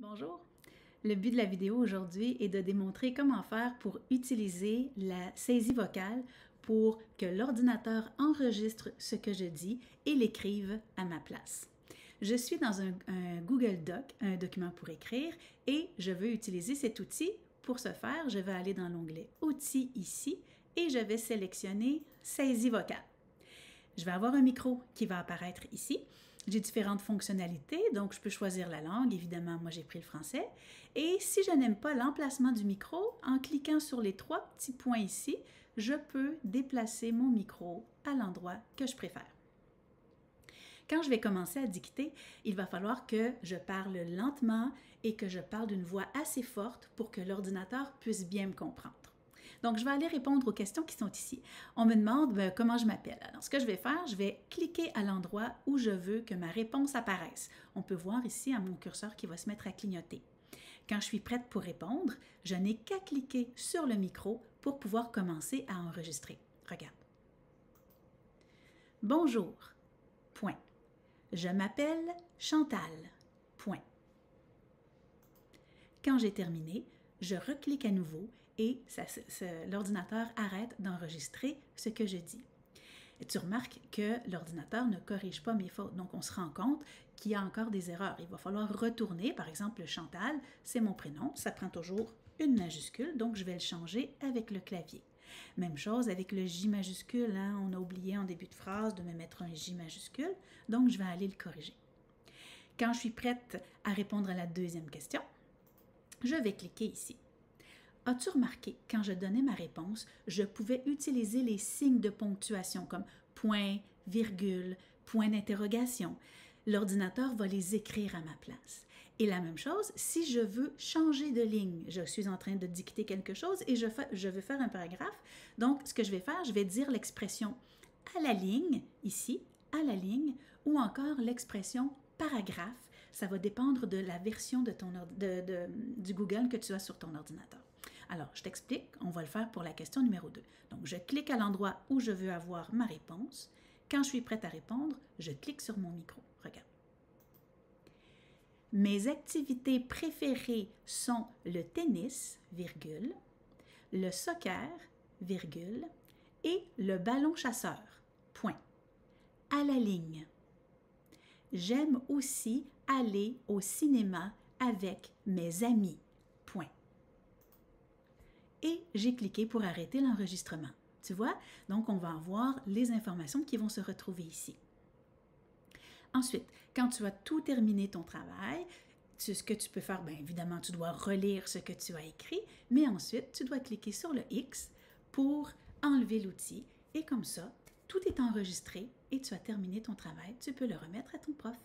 Bonjour! Le but de la vidéo aujourd'hui est de démontrer comment faire pour utiliser la saisie vocale pour que l'ordinateur enregistre ce que je dis et l'écrive à ma place. Je suis dans un Google Doc, un document pour écrire, et je veux utiliser cet outil. Pour ce faire, je vais aller dans l'onglet « Outils » ici et je vais sélectionner « Saisie vocale ». Je vais avoir un micro qui va apparaître ici. J'ai différentes fonctionnalités, donc je peux choisir la langue. Évidemment, moi j'ai pris le français. Et si je n'aime pas l'emplacement du micro, en cliquant sur les trois petits points ici, je peux déplacer mon micro à l'endroit que je préfère. Quand je vais commencer à dicter, il va falloir que je parle lentement et que je parle d'une voix assez forte pour que l'ordinateur puisse bien me comprendre. Donc, je vais aller répondre aux questions qui sont ici. On me demande comment je m'appelle. Alors, ce que je vais faire, je vais cliquer à l'endroit où je veux que ma réponse apparaisse. On peut voir ici à mon curseur qui va se mettre à clignoter. Quand je suis prête pour répondre, je n'ai qu'à cliquer sur le micro pour pouvoir commencer à enregistrer. Regarde. Bonjour. Point. Je m'appelle Chantal. Point. Quand j'ai terminé, je reclique à nouveau et l'ordinateur arrête d'enregistrer ce que je dis. Et tu remarques que l'ordinateur ne corrige pas mes fautes, donc on se rend compte qu'il y a encore des erreurs. Il va falloir retourner, par exemple, Chantal, c'est mon prénom, ça prend toujours une majuscule, donc je vais le changer avec le clavier. Même chose avec le J majuscule, hein? On a oublié en début de phrase de me mettre un J majuscule, donc je vais aller le corriger. Quand je suis prête à répondre à la deuxième question, je vais cliquer ici. As-tu remarqué, quand je donnais ma réponse, je pouvais utiliser les signes de ponctuation comme point, virgule, point d'interrogation. L'ordinateur va les écrire à ma place. Et la même chose, si je veux changer de ligne, je suis en train de dicter quelque chose et je veux faire un paragraphe, donc ce que je vais faire, je vais dire l'expression à la ligne, ici, à la ligne, ou encore l'expression paragraphe. Ça va dépendre de la version du Google que tu as sur ton ordinateur. Alors, je t'explique, on va le faire pour la question numéro 2. Donc, je clique à l'endroit où je veux avoir ma réponse. Quand je suis prête à répondre, je clique sur mon micro. Regarde. Mes activités préférées sont le tennis, virgule, le soccer, virgule, et le ballon chasseur, point. À la ligne. J'aime aussi aller au cinéma avec mes amis, point. Et j'ai cliqué pour arrêter l'enregistrement. Tu vois? Donc, on va avoir les informations qui vont se retrouver ici. Ensuite, quand tu as tout terminé ton travail, ce que tu peux faire, bien évidemment, tu dois relire ce que tu as écrit, mais ensuite, tu dois cliquer sur le X pour enlever l'outil. Et comme ça, tout est enregistré et tu as terminé ton travail. Tu peux le remettre à ton prof.